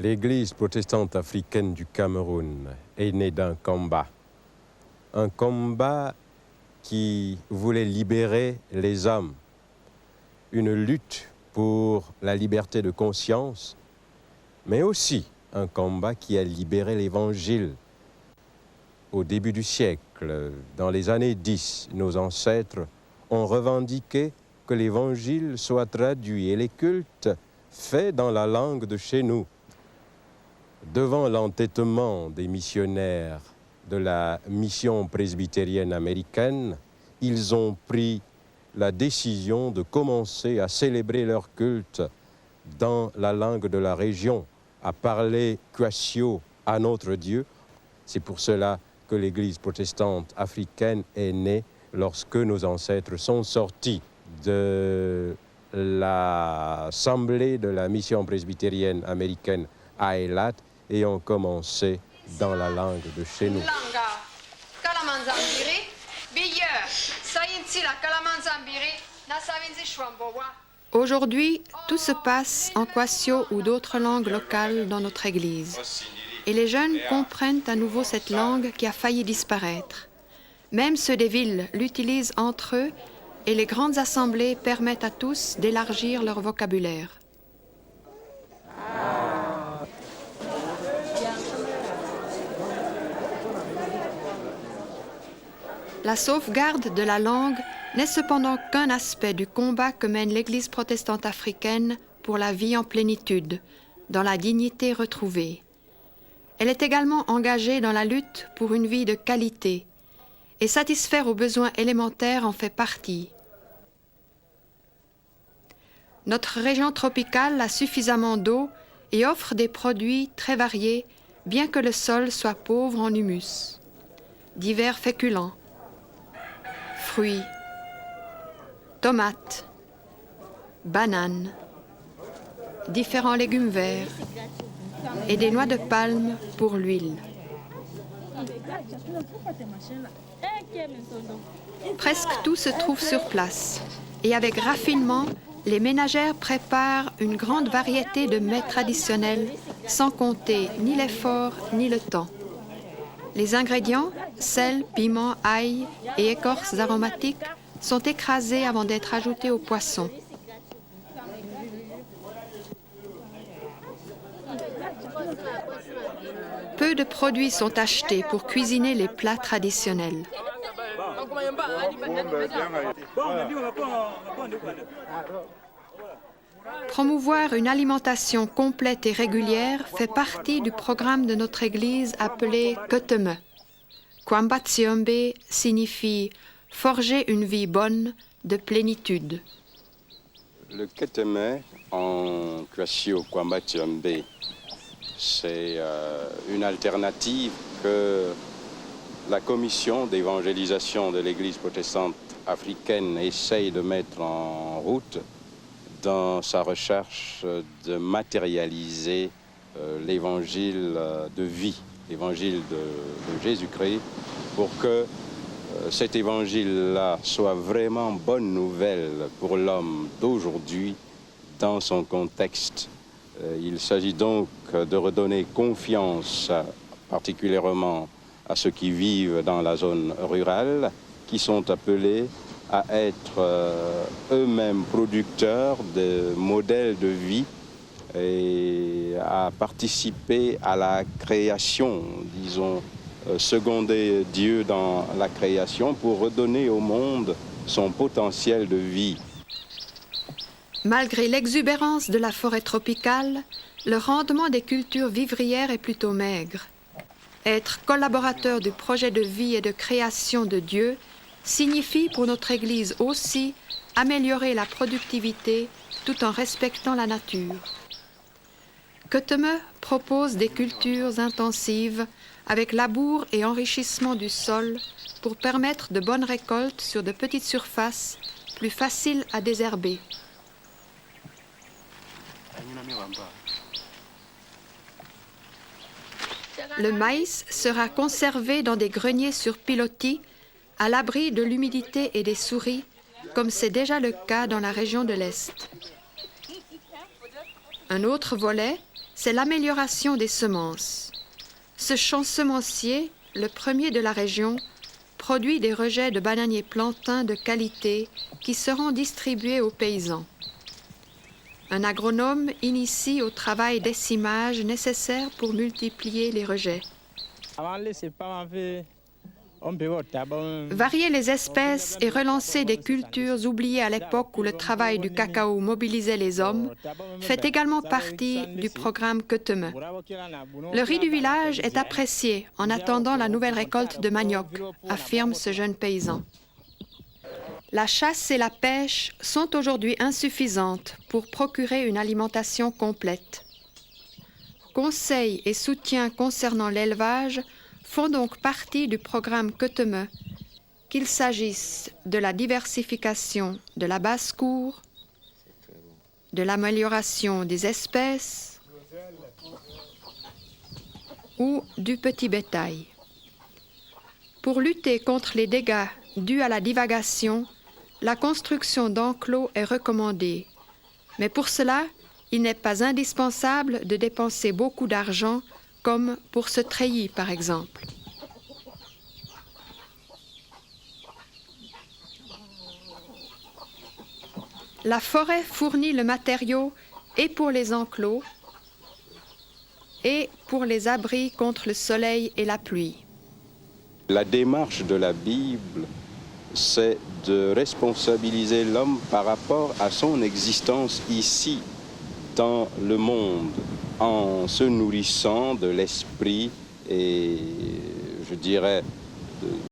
L'Église protestante africaine du Cameroun est née d'un combat. Un combat qui voulait libérer les hommes. Une lutte pour la liberté de conscience, mais aussi un combat qui a libéré l'Évangile. Au début du siècle, dans les années 10, nos ancêtres ont revendiqué que l'Évangile soit traduit et les cultes faits dans la langue de chez nous. Devant l'entêtement des missionnaires de la mission presbytérienne américaine, ils ont pris la décision de commencer à célébrer leur culte dans la langue de la région, à parler Kwasio à notre Dieu. C'est pour cela que l'Église protestante africaine est née lorsque nos ancêtres sont sortis de l'assemblée de la mission presbytérienne américaine à Eilat et ont commencé dans la langue de chez nous. Aujourd'hui, tout se passe en Kwasio ou d'autres langues locales dans notre Église. Et les jeunes comprennent à nouveau cette langue qui a failli disparaître. Même ceux des villes l'utilisent entre eux et les grandes assemblées permettent à tous d'élargir leur vocabulaire. La sauvegarde de la langue n'est cependant qu'un aspect du combat que mène l'Église protestante africaine pour la vie en plénitude, dans la dignité retrouvée. Elle est également engagée dans la lutte pour une vie de qualité, et satisfaire aux besoins élémentaires en fait partie. Notre région tropicale a suffisamment d'eau et offre des produits très variés, bien que le sol soit pauvre en humus. Divers féculents, fruits, tomates, bananes, différents légumes verts et des noix de palme pour l'huile. Presque tout se trouve sur place et avec raffinement, les ménagères préparent une grande variété de mets traditionnels sans compter ni l'effort ni le temps. Les ingrédients, sel, piment, ail et écorces aromatiques, sont écrasés avant d'être ajoutés au poisson. Peu de produits sont achetés pour cuisiner les plats traditionnels. Promouvoir une alimentation complète et régulière fait partie du programme de notre Église appelé Keteme. Kwambatsiombe signifie forger une vie bonne de plénitude. Le Keteme en Kwasio Kwambatsiombe, c'est une alternative que la commission d'évangélisation de l'Église protestante africaine essaye de mettre en route dans sa recherche de matérialiser l'évangile de vie, l'évangile de Jésus-Christ, pour que cet évangile-là soit vraiment bonne nouvelle pour l'homme d'aujourd'hui dans son contexte. Il s'agit donc de redonner confiance particulièrement à ceux qui vivent dans la zone rurale, qui sont appelés à être eux-mêmes producteurs de modèles de vie et à participer à la création, disons, seconder Dieu dans la création pour redonner au monde son potentiel de vie. Malgré l'exubérance de la forêt tropicale, le rendement des cultures vivrières est plutôt maigre. Être collaborateur du projet de vie et de création de Dieu signifie pour notre Église aussi améliorer la productivité tout en respectant la nature. Keteme propose des cultures intensives avec labour et enrichissement du sol pour permettre de bonnes récoltes sur de petites surfaces plus faciles à désherber. Le maïs sera conservé dans des greniers sur pilotis, à l'abri de l'humidité et des souris, comme c'est déjà le cas dans la région de l'Est. Un autre volet, c'est l'amélioration des semences. Ce champ semencier, le premier de la région, produit des rejets de bananiers plantains de qualité qui seront distribués aux paysans. Un agronome initie au travail d'essimage nécessaire pour multiplier les rejets. Varier les espèces et relancer des cultures oubliées à l'époque où le travail du cacao mobilisait les hommes fait également partie du programme Keteme. Le riz du village est apprécié en attendant la nouvelle récolte de manioc, affirme ce jeune paysan. La chasse et la pêche sont aujourd'hui insuffisantes pour procurer une alimentation complète. Conseils et soutiens concernant l'élevage font donc partie du programme Keteme, qu'il s'agisse de la diversification de la basse-cour, de l'amélioration des espèces ou du petit bétail. Pour lutter contre les dégâts dus à la divagation, la construction d'enclos est recommandée, mais pour cela, il n'est pas indispensable de dépenser beaucoup d'argent, comme pour ce treillis par exemple. La forêt fournit le matériau et pour les enclos et pour les abris contre le soleil et la pluie. La démarche de la Bible, c'est de responsabiliser l'homme par rapport à son existence ici, dans le monde, en se nourrissant de l'esprit et, je dirais,